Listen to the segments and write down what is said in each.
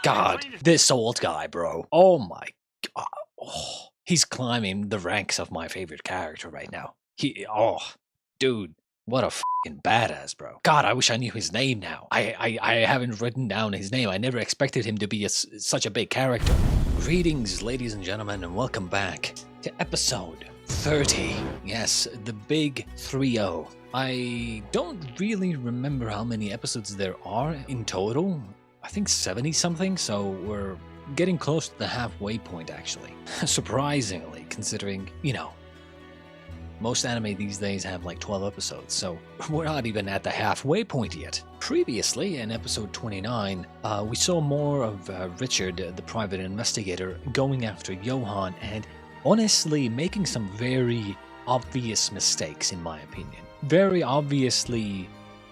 God, this old guy, bro. Oh my god. Oh, he's climbing the ranks of my favorite character right now. Dude, what a fucking badass, bro. God, I wish I knew his name now. I haven't written down his name. I never expected him to be such a big character. Greetings, ladies and gentlemen, and welcome back to episode 30. Yes, the big 3-0. I don't really remember how many episodes there are in total. I think 70 something, so we're getting close to the halfway point actually. Surprisingly, considering, most anime these days have like 12 episodes, so we're not even at the halfway point yet. Previously, in episode 29, we saw more of Richard, the private investigator, going after Johan and honestly making some very obvious mistakes in my opinion. Very obviously,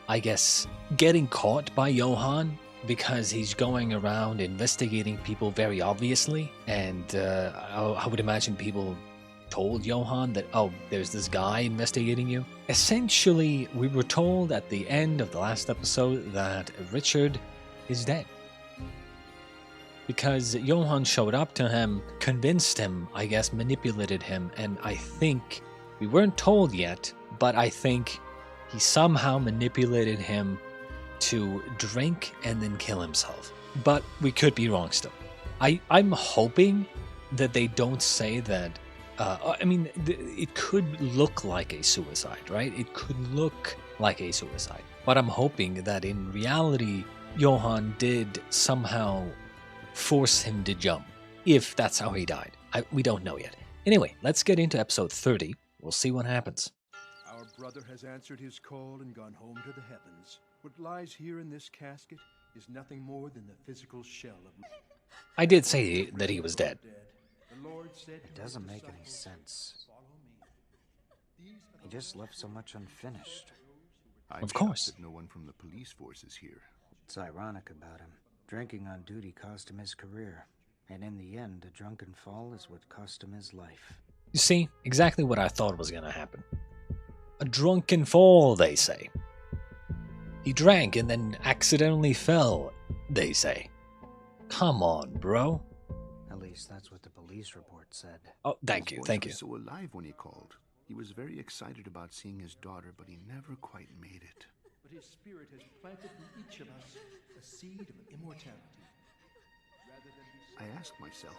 I guess, getting caught by Johan because he's going around investigating people very obviously, and I would imagine people told Johan that, oh, there's this guy investigating you. Essentially, we were told at the end of the last episode that Richard is dead. Because Johan showed up to him, convinced him, I guess, manipulated him, and I think, we weren't told yet, but I think he somehow manipulated him to drink and then kill himself. But we could be wrong still. I'm hoping that they don't say that. It could look like a suicide, right? It could look like a suicide. But I'm hoping that in reality, Johan did somehow force him to jump. If that's how he died. We don't know yet. Anyway, let's get into episode 30. We'll see what happens. Our brother has answered his call and gone home to the heavens. What lies here in this casket is nothing more than the physical shell of... I did say that he was dead. It doesn't make any sense. He just left so much unfinished. Of course. That no one from the police force is here. It's ironic about him. Drinking on duty cost him his career. And in the end, a drunken fall is what cost him his life. You see, exactly what I thought was going to happen. A drunken fall, they say. He drank and then accidentally fell, they say. Come on, bro. At least that's what the police report said. Oh, thank you. He was so alive when he called. He was very excited about seeing his daughter, but he never quite made it. But his spirit has planted in each of us a seed of immortality. I asked myself,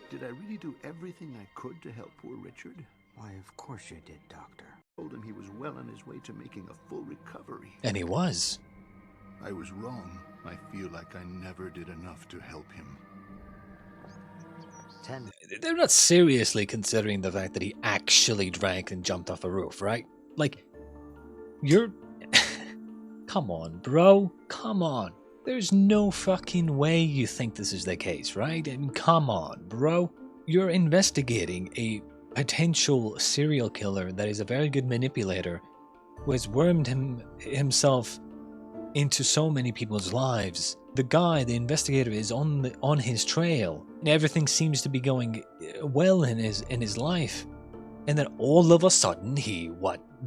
did I really do everything I could to help poor Richard? Why, of course you did, Doctor. I told him he was well on his way to making a full recovery. And he was. I was wrong. I feel like I never did enough to help him. They're not seriously considering the fact that he actually drank and jumped off a roof, right? Like, you're... Come on, bro. Come on. There's no fucking way you think this is the case, right? I mean, come on, bro. You're investigating a potential serial killer that is a very good manipulator who has wormed himself into so many people's lives. The guy, the investigator, is on his trail, and everything seems to be going well in his life. And then all of a sudden, he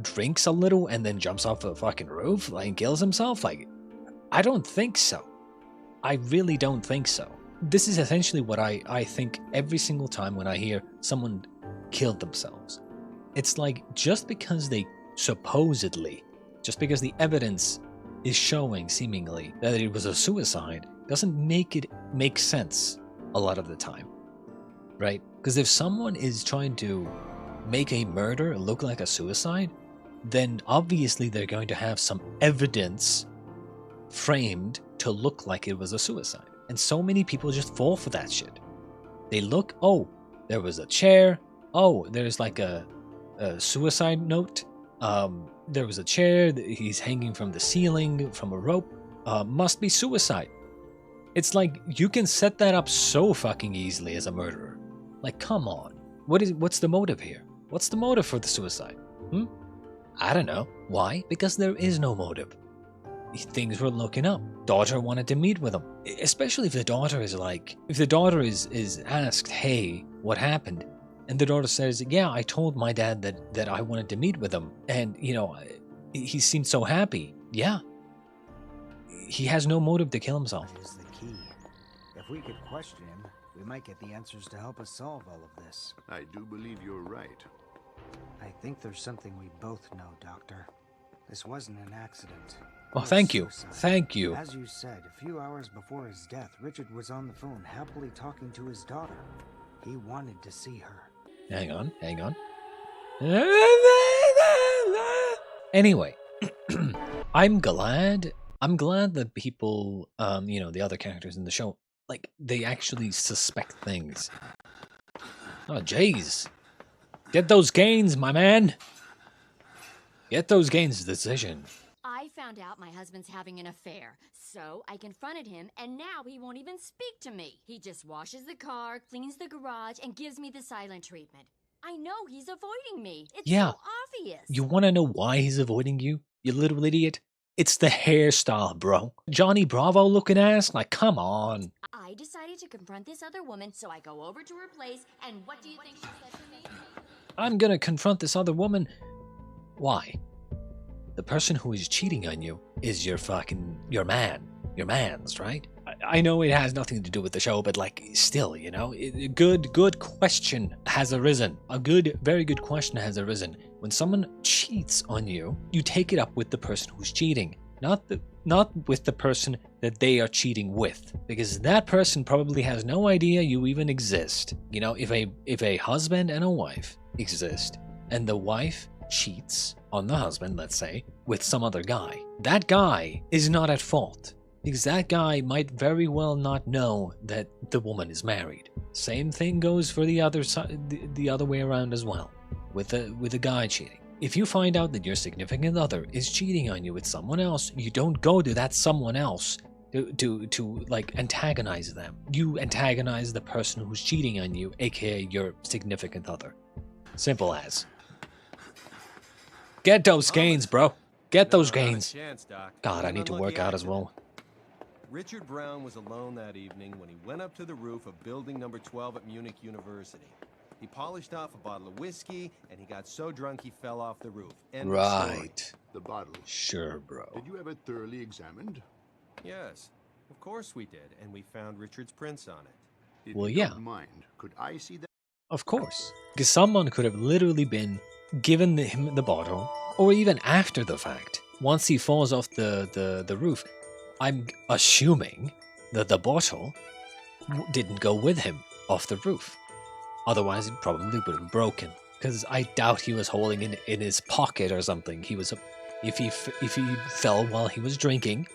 drinks a little and then jumps off a fucking roof, and kills himself? Like, I don't think so. I really don't think so. This is essentially what I think every single time when I hear someone killed themselves. It's like, just because the evidence is showing, seemingly, that it was a suicide, doesn't make it make sense a lot of the time, right? Because if someone is trying to make a murder look like a suicide, then obviously they're going to have some evidence framed to look like it was a suicide. And so many people just fall for that shit. They look, oh, there was a chair, oh, there's like a suicide note, there was a chair, he's hanging from the ceiling from a rope, must be suicide. It's like, you can set that up so fucking easily as a murderer. Like, come on. What's the motive here? What's the motive for the suicide? I don't know. Why? Because there is no motive. Things were looking up. Daughter wanted to meet with him. Especially if the daughter is is asked, hey, what happened? And the daughter says, yeah, I told my dad that I wanted to meet with him. And, he seemed so happy. Yeah. He has no motive to kill himself. That is the key. If If we could question him, we might get the answers to help us solve all of this. I do believe you're right. I think there's something we both know, Doctor. This wasn't an accident. Oh, It was thank you. suicide. Thank you. As you said, a few hours before his death, Richard was on the phone happily talking to his daughter. He wanted to see her. Hang on, hang on. Anyway, I'm glad that people, you know, the other characters in the show, like, they actually suspect things. Oh, jeez. Get those gains, my man. Get those gains, decision. I found out my husband's having an affair, so I confronted him, and now he won't even speak to me. He just washes the car, cleans the garage, and gives me the silent treatment. I know he's avoiding me. It's Yeah. so obvious. You want to know why he's avoiding you, you little idiot? It's the hairstyle, bro. Johnny Bravo looking ass? Like, come on. I decided to confront this other woman, so I go over to her place, and what do you think she said to me? I'm gonna confront this other woman. Why? The person who is cheating on you is your man's, right? I know it has nothing to do with the show, but like, still, you know, good question has arisen. Very good question has arisen. When someone cheats on you, you take it up with the person who's cheating, not with the person that they are cheating with, because that person probably has no idea you even exist. You know, if a husband and a wife exist, and the wife cheats on the husband, let's say, with some other guy, that guy is not at fault, because that guy might very well not know that the woman is married. Same thing goes for the other side, the other way around as well, with the guy cheating. If you find out that your significant other is cheating on you with someone else, you don't go to that someone else to like antagonize them. You antagonize the person who's cheating on you, aka your significant other. Simple as. Get those gains, bro. Get those gains. God, I need to work out as well. Richard Brown was alone that evening when he went up to the roof of building number 12 at Munich University. He polished off a bottle of whiskey, and he got so drunk he fell off the roof. End of story. Right. The bottle. Sure, bro. Did you have it thoroughly examined? Yes, of course we did, and we found Richard's prints on it. If Well, you yeah. don't mind, could I see that? Of course. Because someone could have literally been given him the bottle, or even after the fact. Once he falls off the roof, I'm assuming that the bottle didn't go with him off the roof. Otherwise, it probably would have broken. Because I doubt he was holding it in his pocket or something. If he fell while he was drinking,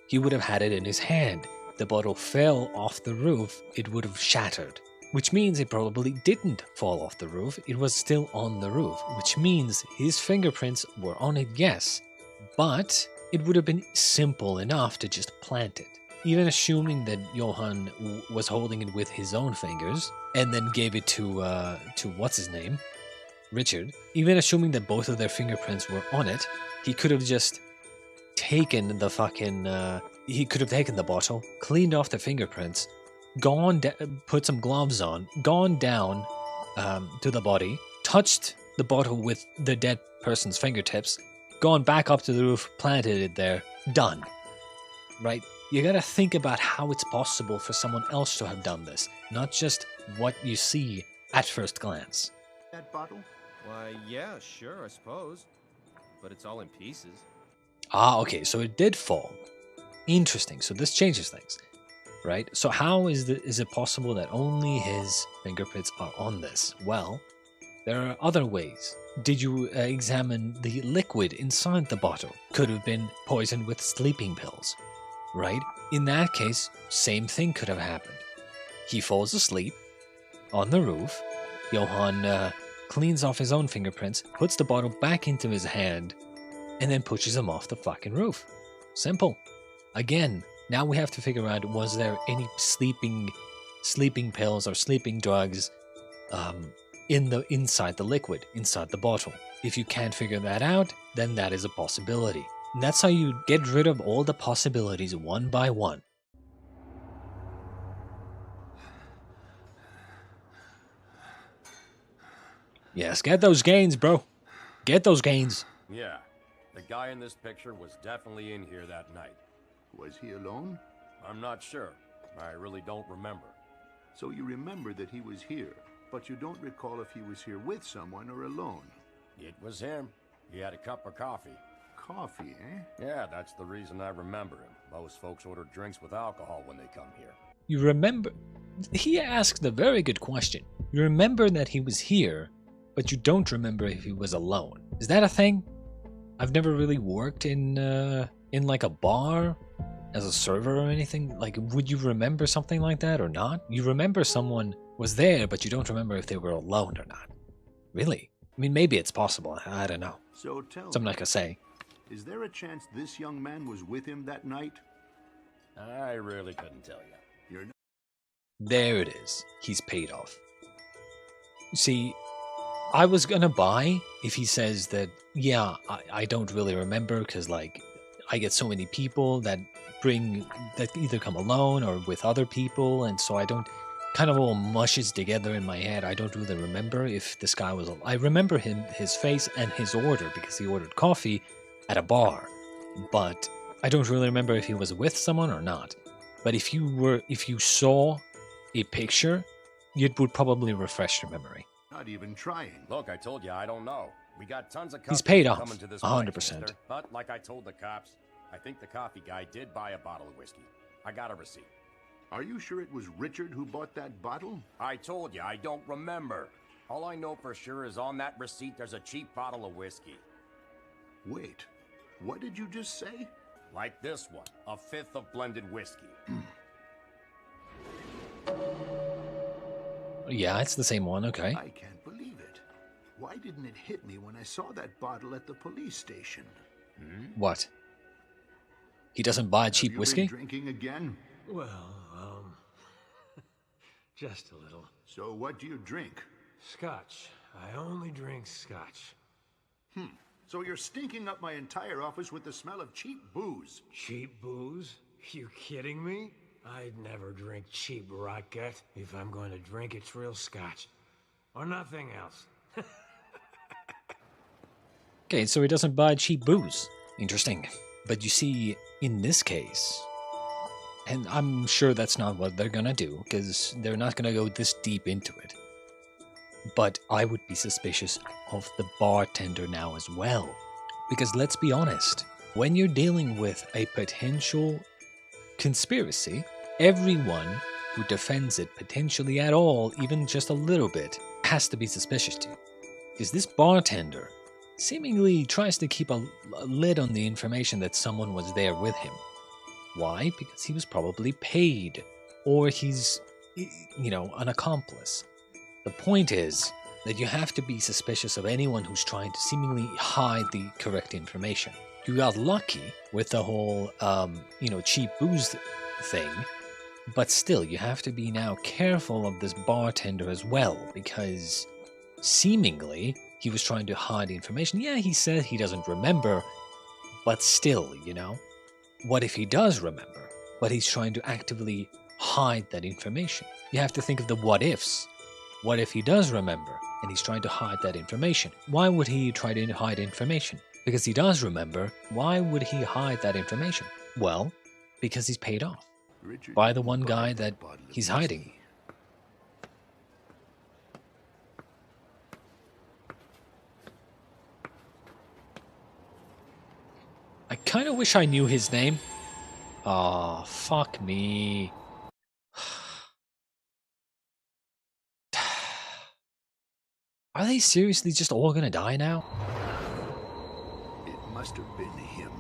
he would have had it in his hand. The bottle fell off the roof, it would have shattered. Which means it probably didn't fall off the roof, it was still on the roof. Which means his fingerprints were on it, yes. But it would have been simple enough to just plant it. Even assuming that Johan was holding it with his own fingers, and then gave it to what's his name? Richard. Even assuming that both of their fingerprints were on it, he could have just taken the fucking... he could have taken the bottle, cleaned off the fingerprints, put some gloves on, gone down to the body, touched the bottle with the dead person's fingertips, gone back up to the roof, planted it there, done. Right? You gotta think about how it's possible for someone else to have done this, not just what you see at first glance. That bottle? Why, yeah, sure, I suppose. But it's all in pieces. Ah, okay, so it did fall. Interesting, so this changes things, right? So how is it possible that only his fingerprints are on this? Well, there are other ways. Did you examine the liquid inside the bottle? Could have been poisoned with sleeping pills, right? In that case, same thing could have happened. He falls asleep on the roof. Johan cleans off his own fingerprints, puts the bottle back into his hand, and then pushes him off the fucking roof. Simple. Again, now we have to figure out, was there any sleeping pills or sleeping drugs inside the liquid, inside the bottle? If you can't figure that out, then that is a possibility. And that's how you get rid of all the possibilities one by one. Yes, get those gains, bro. Get those gains. Yeah, the guy in this picture was definitely in here that night. Was he alone? I'm not sure. I really don't remember. So you remember that he was here, but you don't recall if he was here with someone or alone. It was him. He had a cup of coffee. Coffee, eh? Yeah, that's the reason I remember him. Most folks order drinks with alcohol when they come here. You remember? He asked a very good question. You remember that he was here, but you don't remember if he was alone. Is that a thing? I've never really worked in like a bar as a server or anything. Like, would you remember something like that or not? You remember someone was there, but you don't remember if they were alone or not. Really? I mean, maybe it's possible. I don't know. So tell So I'm me, not gonna say. is there a chance this young man was with him that night? I really couldn't tell you. You're not. There it is. He's paid off. See, I was gonna buy if he says that, yeah, I don't really remember because, like, I get so many people that either come alone or with other people, and so I don't, kind of all mushes together in my head. I don't really remember if this guy was. I remember his face and his order because he ordered coffee at a bar, but I don't really remember if he was with someone or not. But if you saw a picture, it would probably refresh your memory. Not even trying. Look, I told you I don't know. We got tons of He's customers paid off, coming to this 100%. place, mister. But like I told the cops, I think the coffee guy did buy a bottle of whiskey. I got a receipt. Are you sure it was Richard who bought that bottle? I told you I don't remember. All I know for sure is on that receipt there's a cheap bottle of whiskey. Wait, what did you just say? Like this one, a fifth of blended whiskey. Yeah, it's the same one. Okay. I can't believe it. Why didn't it hit me when I saw that bottle at the police station? What? He doesn't buy Have cheap you whiskey? been drinking again? Well, just a little. So what do you drink? Scotch. I only drink scotch. So you're stinking up my entire office with the smell of cheap booze. Cheap booze? You kidding me? I'd never drink cheap rot gut. If I'm going to drink, it's real scotch. Or nothing else. Okay, so he doesn't buy cheap booze. Interesting. But you see, in this case, and I'm sure that's not what they're gonna do, because they're not gonna go this deep into it. But I would be suspicious of the bartender now as well. Because let's be honest, when you're dealing with a potential conspiracy, everyone who defends it potentially at all, even just a little bit, has to be suspicious to you. Because this bartender seemingly tries to keep a lid on the information that someone was there with him. Why? Because he was probably paid, or he's, an accomplice. The point is that you have to be suspicious of anyone who's trying to seemingly hide the correct information. You got lucky with the whole, cheap booze thing, but still, you have to be now careful of this bartender as well, because seemingly he was trying to hide the information. Yeah, he said he doesn't remember, but still, what if he does remember, but he's trying to actively hide that information? You have to think of the what ifs. What if he does remember, and he's trying to hide that information? Why would he try to hide information? Because he does remember. Why would he hide that information? Well, because he's paid off Richard by the didn't one buy guy that that bottle of he's whiskey. hiding. I kind of wish I knew his name. Oh, fuck me. Are they seriously just all gonna die now? It must have been him.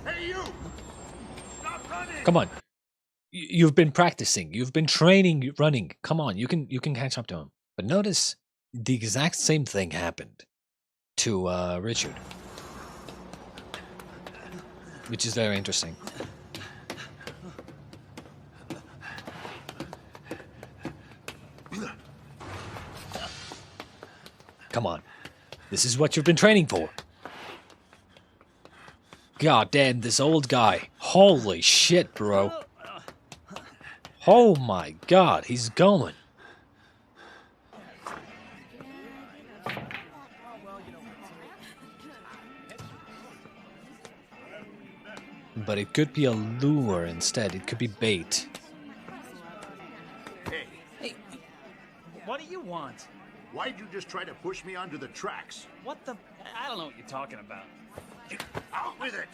Hey, you! Stop running! Come on. You've been practicing. You've been training running. Come on, you can catch up to him. But notice the exact same thing happened to Richard, which is very interesting. Come on. This is what you've been training for. God damn, this old guy. Holy shit, bro. Oh my god, he's going. But it could be a lure instead. It could be bait. Hey, Hey, what do you want? why'd you just try to push me onto the tracks? What the? I don't know what you're talking about. Out with it!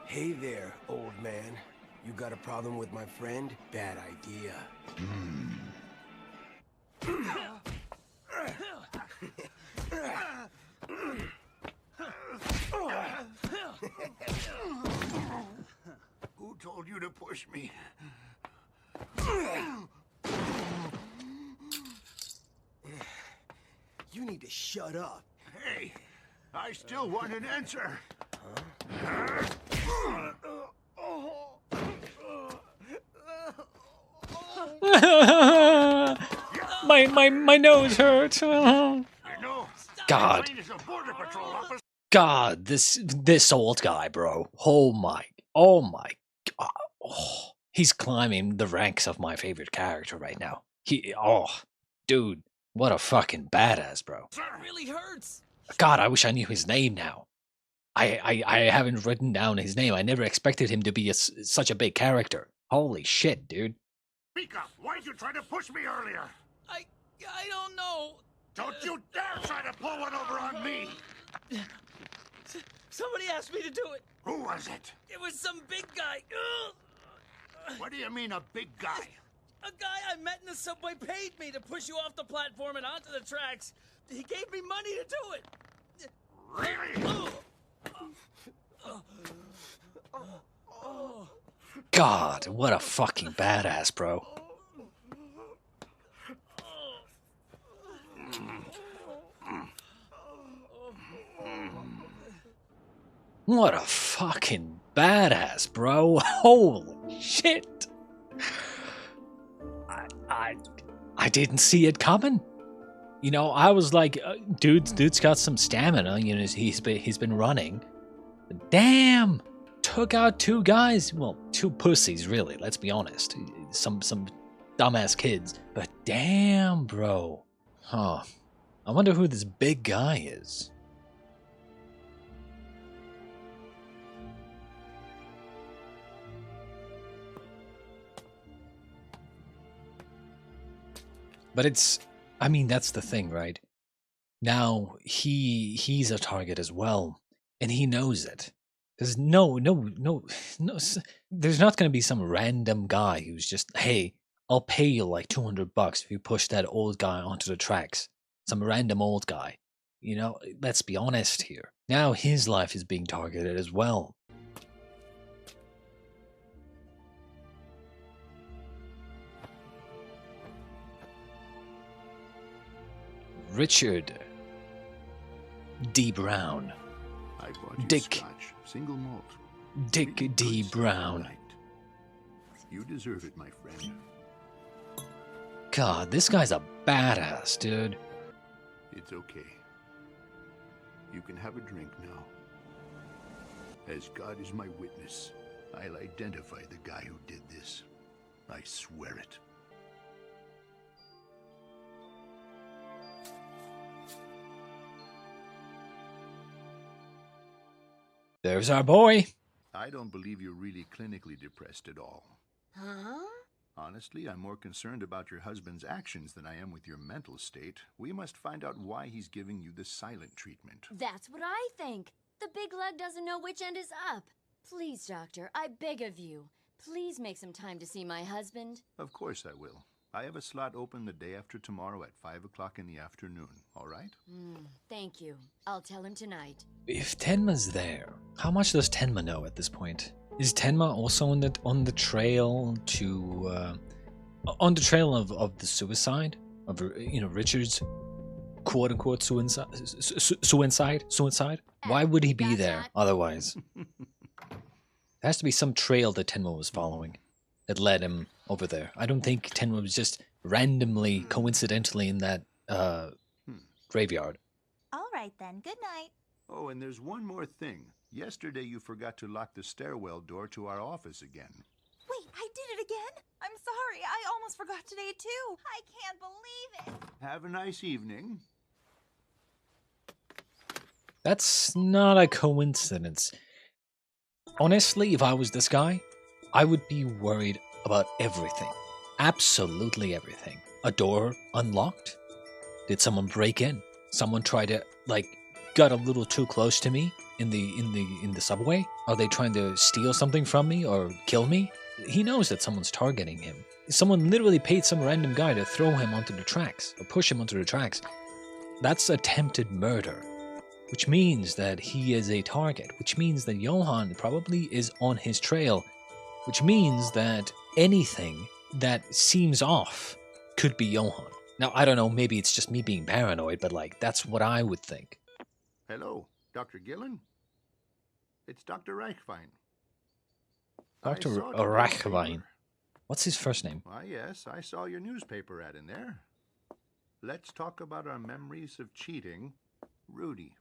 Hey there, old man. You got a problem with my friend? Bad idea. Who told you to push me? You need to shut up. Hey, I still want an answer. my nose hurts. You know, God. my train is a border patrol officer. God, this old guy, bro. Oh my God. Oh, he's climbing the ranks of my favorite character right now. Dude, what a fucking badass, bro. It really hurts. God, I wish I knew his name now. I haven't written down his name. I never expected him to be such a big character. Holy shit, dude. Speak up! Why'd you try to push me earlier? I don't know. Don't you dare try to pull one over on me! Somebody asked me to do it. Who was it? It was some big guy. What do you mean, a big guy? A guy I met in the subway paid me to push you off the platform and onto the tracks. He gave me money to do it. Really? God, what a fucking badass, bro. What a fucking badass, bro. Holy shit. I didn't see it coming. You know, I was like, dude's got some stamina. You know, he's been running. But damn, took out two guys. Well, two pussies, really. Let's be honest. Some dumbass kids. But damn, bro. Huh. I wonder who this big guy is. But I mean, that's the thing, right? Now he's a target as well, and he knows it. There's no, there's not going to be some random guy who's just, hey, I'll pay you like $200 if you push that old guy onto the tracks. Some random old guy. You know, let's be honest here. Now his life is being targeted as well. Richard D. Brown. I bought you Dick. Scotch, single malt. Dick Really D. good Brown. light. You deserve it, my friend. God, this guy's a badass, dude. It's okay. You can have a drink now. As God is my witness, I'll identify the guy who did this. I swear it. There's our boy. I don't believe you're really clinically depressed at all. Huh? Honestly, I'm more concerned about your husband's actions than I am with your mental state. We must find out why he's giving you the silent treatment. That's what I think. The big lug doesn't know which end is up. Please, doctor, I beg of you. Please make some time to see my husband. Of course I will. I have a slot open the day after tomorrow at 5 o'clock in the afternoon, all right? Thank you. I'll tell him tonight. If Tenma's there, how much does Tenma know at this point? Is Tenma also on the trail to on the trail of the suicide of Richard's quote unquote suicide? Why would he be there otherwise? There has to be some trail that Tenma was following that led him over there. I don't think Tenma was just randomly, coincidentally in that graveyard. All right then, good night. Oh, and there's one more thing. Yesterday you forgot to lock the stairwell door to our office again. Wait, I did it again? I'm sorry, I almost forgot today too. I can't believe it. Have a nice evening. That's not a coincidence. Honestly, if I was this guy, I would be worried about everything. Absolutely everything. A door unlocked? Did someone break in? Someone try to, like, got a little too close to me in the subway? Are they trying to steal something from me or kill me? He knows that someone's targeting him. Someone literally paid some random guy to throw him onto the tracks or push him onto the tracks. That's attempted murder, which means that he is a target, which means that Johan probably is on his trail, which means that anything that seems off could be Johan. Now, I don't know, maybe it's just me being paranoid, but like, that's what I would think. Hello, Dr. Gillen? It's Dr. Reichwein. Dr. I saw it in the Reichwein. newspaper. What's his first name? Why, yes, I saw your newspaper ad in there. Let's talk about our memories of cheating, Rudy.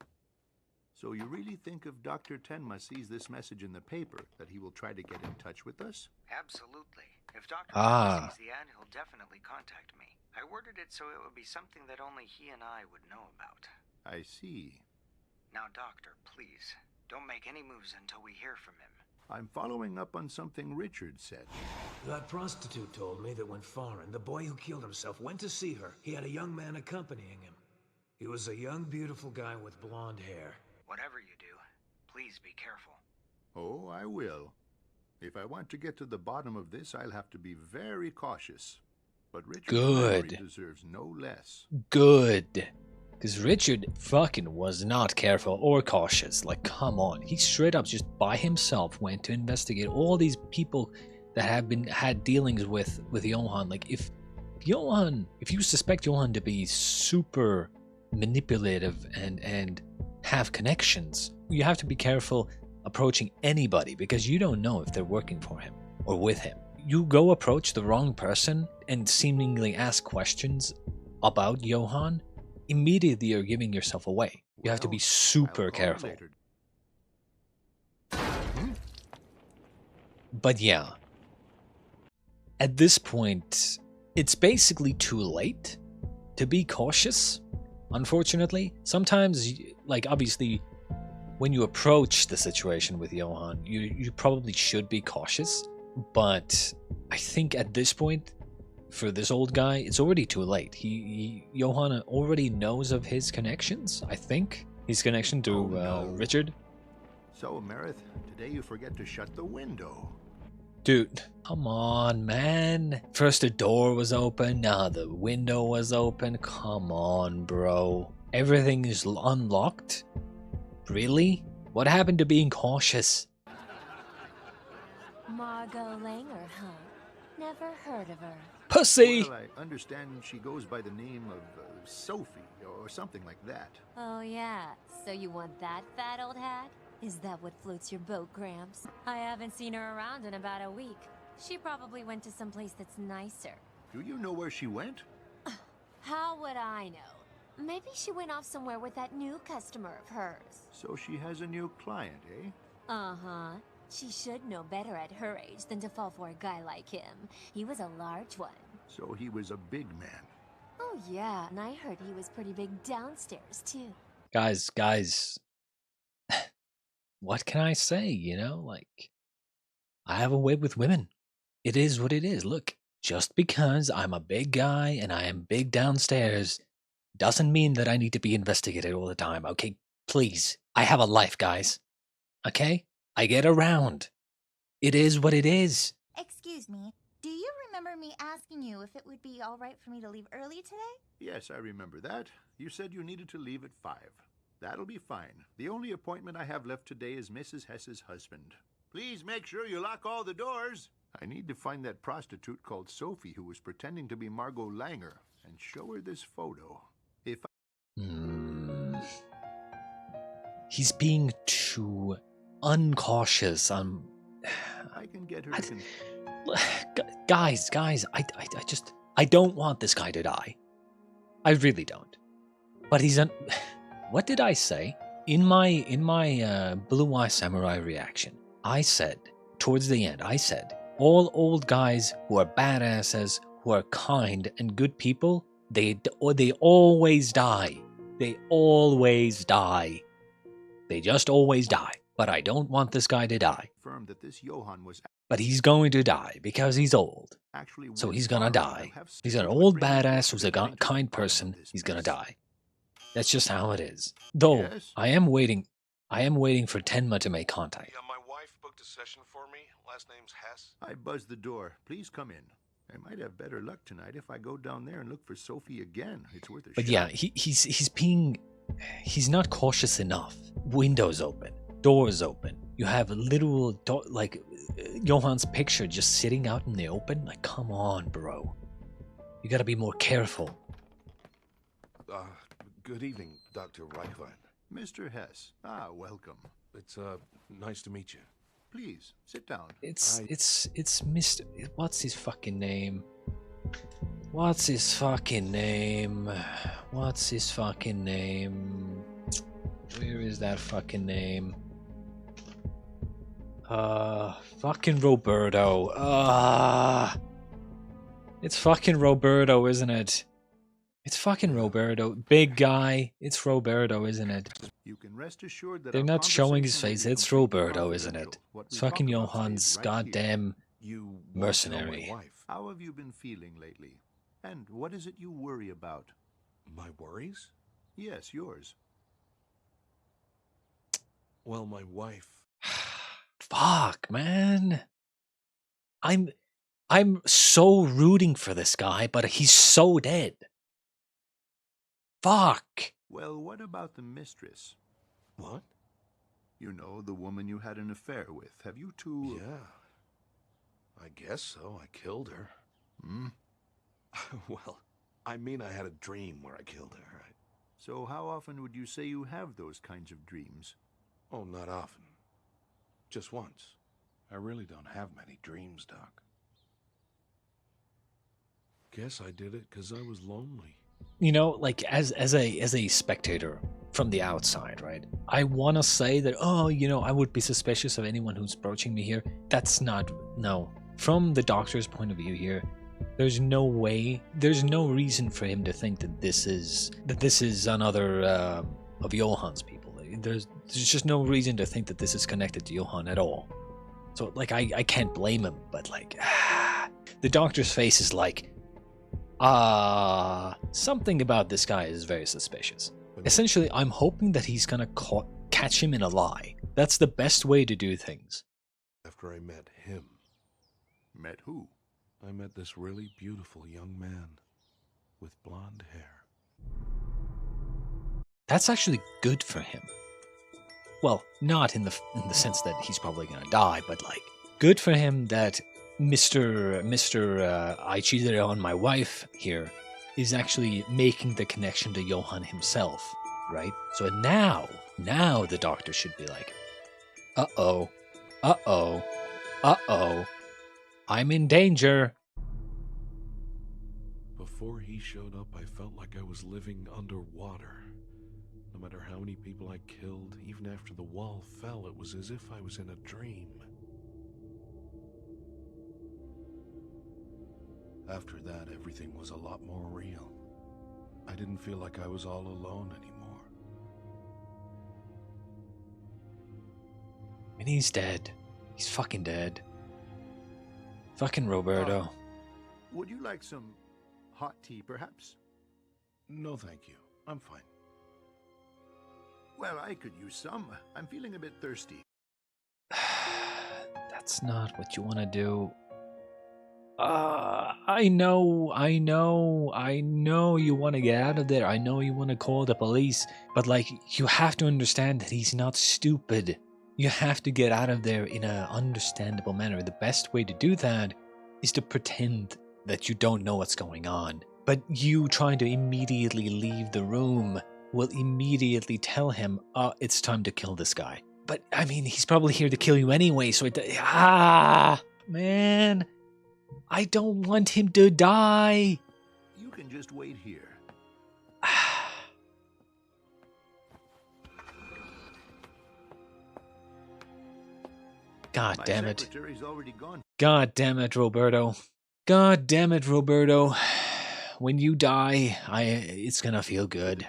So you really think if Dr. Tenma sees this message in the paper that he will try to get in touch with us? Absolutely. If Dr. Ah. sees the ad, he'll definitely contact me. I worded it so it would be something that only he and I would know about. I see. Now, Doctor, please, don't make any moves until we hear from him. I'm following up on something Richard said. That prostitute told me that when Foreign, the boy who killed himself, went to see her, he had a young man accompanying him. He was a young, beautiful guy with blonde hair. Whatever you do, please be careful. Oh, I will. If I want to get to the bottom of this, I'll have to be very cautious. But Richard's memory deserves no less. Good. Because Richard fucking was not careful or cautious. Like, come on. He straight up just by himself went to investigate all these people that have had dealings with Johan. Like, if you suspect Johan to be super manipulative and have connections, you have to be careful approaching anybody because you don't know if they're working for him or with him. You go approach the wrong person and seemingly ask questions about Johan, immediately you're giving yourself away. You have to be super careful. But yeah, at this point, it's basically too late to be cautious, unfortunately. Sometimes, like, obviously, when you approach the situation with Johan, you probably should be cautious. But I think at this point, for this old guy, it's already too late. Johan already knows of his connections, I think. His connection to Richard. So, Marith, today you forget to shut the window. Dude, come on, man. First the door was open, now the window was open. Come on, bro. Everything is unlocked? Really? What happened to being cautious? Margot Langer, huh? Never heard of her. Pussy! Well, I understand she goes by the name of Sophie, or something like that. Oh yeah, so you want that fat old hag? Is that what floats your boat, Gramps? I haven't seen her around in about a week. She probably went to someplace that's nicer. Do you know where she went? How would I know? Maybe she went off somewhere with that new customer of hers. So she has a new client, eh? Uh-huh. She should know better at her age than to fall for a guy like him. He was a large one. So he was a big man. Oh yeah, and I heard he was pretty big downstairs too. Guys. What can I say, you know? Like, I have a way with women. It is what it is. Look, just because I'm a big guy and I am big downstairs doesn't mean that I need to be investigated all the time, okay? Please. I have a life, guys. Okay? I get around. It is what it is. Excuse me, do you remember me asking you if it would be all right for me to leave early today? Yes, I remember that. You said you needed to leave at 5. That'll be fine. The only appointment I have left today is Mrs. Hess's husband. Please make sure you lock all the doors. I need to find that prostitute called Sophie who was pretending to be Margot Langer and show her this photo. If He's being too uncautious. I can get her to Guys, I don't want this guy to die. I really don't. But he's what did I say? In my Blue Eye Samurai reaction, I said, towards the end, I said, all old guys who are badasses, who are kind and good people, they always die. They always die. They just always die. But I don't want this guy to die. Confirmed that this Johan was But he's going to die because he's old. actually So with he's gonna Fonrath. die. I have He's an skills what old bring me badass closer who's to a getting to the kind bottom of person. this He's gonna mess. die. That's just how it is. Though, Yes? I am waiting for Tenma to make contact. Yeah, my wife booked a session for me. Last name's Hess. I buzzed the door. Please come in. I might have better luck tonight if I go down there and look for Sophie again. It's worth a But shot. yeah, he's not cautious enough. Windows open, doors open. You have a literal Johan's picture just sitting out in the open. Like, come on, bro. You gotta be more careful. Good evening, Dr. Reichwein. Mr. Hess. Welcome. It's, nice to meet you. Please, sit down. It's Mr. What's his fucking name? What's his fucking name? Where is that fucking name? Fucking Roberto. It's fucking Roberto, isn't it? It's fucking Roberto. Big guy. It's Roberto, isn't it? You can rest assured that They're our not showing his conversation will face. be It's completely Roberto, isn't it? confidential. What It's we fucking talk about Johan's stays right here. goddamn You want to know mercenary. my wife. How have you been feeling lately? And what is it you worry about? My worries? Yes, yours. Well, my wife. Fuck, man. I'm so rooting for this guy, but he's so dead. Fuck. Well, what about the mistress? What? You know, the woman you had an affair with. Have you two... Yeah. I guess so. I killed her. Hmm? Well, I mean I had a dream where I killed her. So how often would you say you have those kinds of dreams? Oh, not often. Just once. I really don't have many dreams, Doc. Guess I did it because I was lonely. You know, like as a spectator from the outside, right? I want to say that, oh, you know, I would be suspicious of anyone who's approaching me here. That's not, no. From the doctor's point of view here, there's no way, there's no reason for him to think that this is another of Johan's people. There's just no reason to think that this is connected to Johan at all. So, like, I can't blame him, but like, the doctor's face is like, something about this guy is very suspicious. Essentially, I'm hoping that he's gonna catch him in a lie. That's the best way to do things. After I met him. Met who? I met this really beautiful young man with blonde hair. That's actually good for him. Well, not in the sense that he's probably gonna die, but like, good for him that Mr. I cheated on my wife here is actually making the connection to Johan himself, right? So now the doctor should be like, uh-oh, I'm in danger. Before he showed up, I felt like I was living underwater. No matter how many people I killed, even after the wall fell, it was as if I was in a dream. After that, everything was a lot more real. I didn't feel like I was all alone anymore. And he's dead. He's fucking dead. Fucking Roberto. Would you like some hot tea, perhaps? No, thank you. I'm fine. Well, I could use some. I'm feeling a bit thirsty. That's not what you want to do. I know you want to get out of there. I know you want to call the police. But, like, you have to understand that he's not stupid. You have to get out of there in an understandable manner. The best way to do that is to pretend that you don't know what's going on. But you trying to immediately leave the room will immediately tell him, it's time to kill this guy. But, I mean, he's probably here to kill you anyway, so man, I don't want him to die. You can just wait here. God damn it. Secretary's already gone. God damn it, Roberto. God damn it, Roberto. When you die, it's gonna feel good.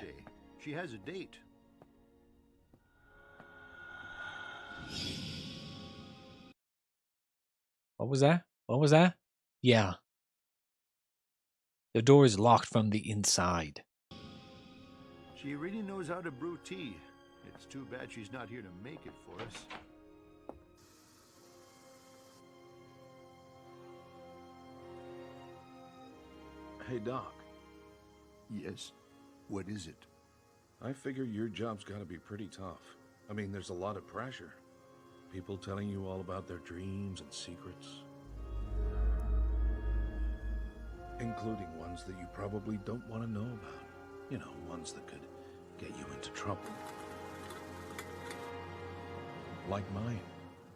She has a date. What was that? What was that? Yeah. The door is locked from the inside. She really knows how to brew tea. It's too bad she's not here to make it for us. Hey, Doc. Yes? What is it? I figure your job's gotta be pretty tough. I mean, there's a lot of pressure. People telling you all about their dreams and secrets. Including ones that you probably don't want to know about. You know, ones that could get you into trouble. Like mine.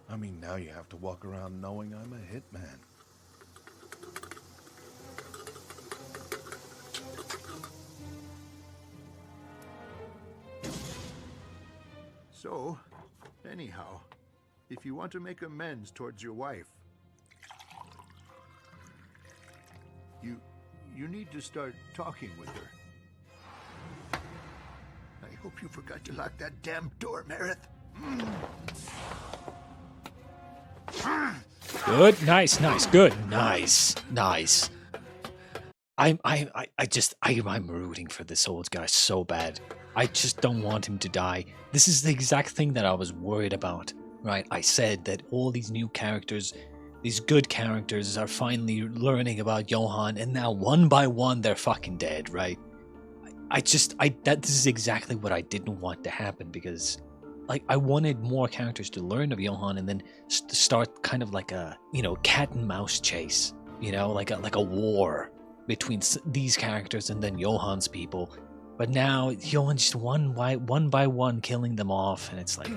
I mean, now you have to walk around knowing I'm a hitman. So, anyhow, if you want to make amends towards your wife, you need to start talking with her. I hope you forgot to lock that damn door, Merith. Good, nice, good, nice. I'm rooting for this old guy so bad. I just don't want him to die. This is the exact thing that I was worried about, right? I said that all these new characters, these good characters, are finally learning about Johan, and now one by one they're fucking dead, right? This is exactly what I didn't want to happen, because like I wanted more characters to learn of Johan and then start kind of like a, you know, cat and mouse chase, you know, like a war between these characters and then Johan's people. But now Johan's just one by one killing them off, and it's like,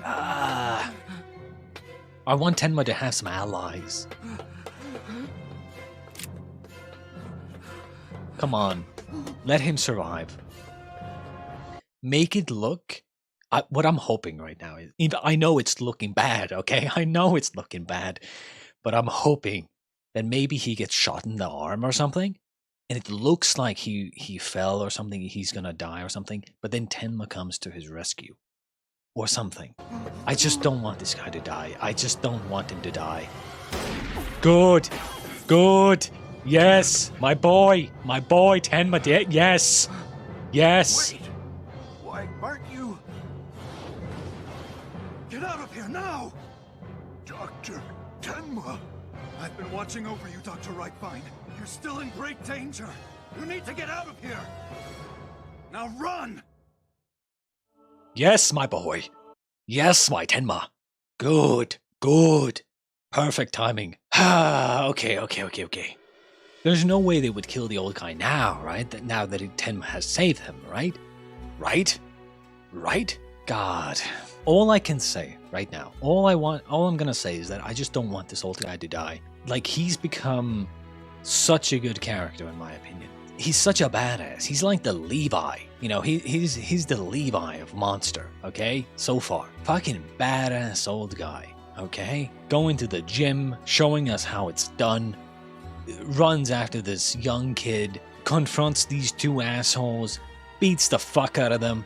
I want Tenma to have some allies. Come on, let him survive. Make it look. What I'm hoping right now is, I know it's looking bad, okay? I know it's looking bad, but I'm hoping that maybe he gets shot in the arm or something, and it looks like he fell or something, he's gonna die or something, but then Tenma comes to his rescue. Or something. I just don't want this guy to die. I just don't want him to die. Good! Good! Yes! My boy! Tenma did. Yes! Yes! Wait! Why aren't you? Get out of here now! Dr. Tenma! I've been watching over you, Dr. Reichwein. You're still in great danger. You need to get out of here. Now run! Yes, my boy. Yes, my Tenma. Good. Good. Perfect timing. Okay. There's no way they would kill the old guy now, right? Now that Tenma has saved him, right? Right? God. All I can say right now, all I'm gonna say is that I just don't want this old guy to die. Like, he's become such a good character in my opinion. He's such a badass. He's like the Levi. You know, he's the Levi of Monster, okay? So far. Fucking badass old guy, okay? Going to the gym, showing us how it's done, runs after this young kid, confronts these two assholes, beats the fuck out of them,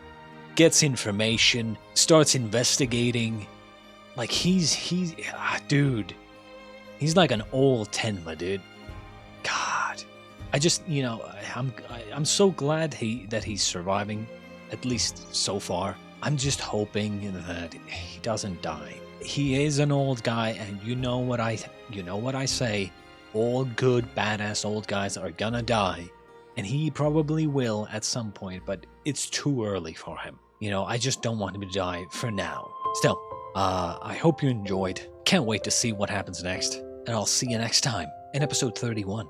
gets information, starts investigating. Like, dude. He's like an old Tenma, dude. God. I just, you know, I'm so glad that he's surviving, at least so far. I'm just hoping that he doesn't die. He is an old guy, and you know what I say. All good, badass old guys are gonna die, and he probably will at some point, but it's too early for him. You know, I just don't want him to die for now. Still, I hope you enjoyed. Can't wait to see what happens next, and I'll see you next time in episode 31.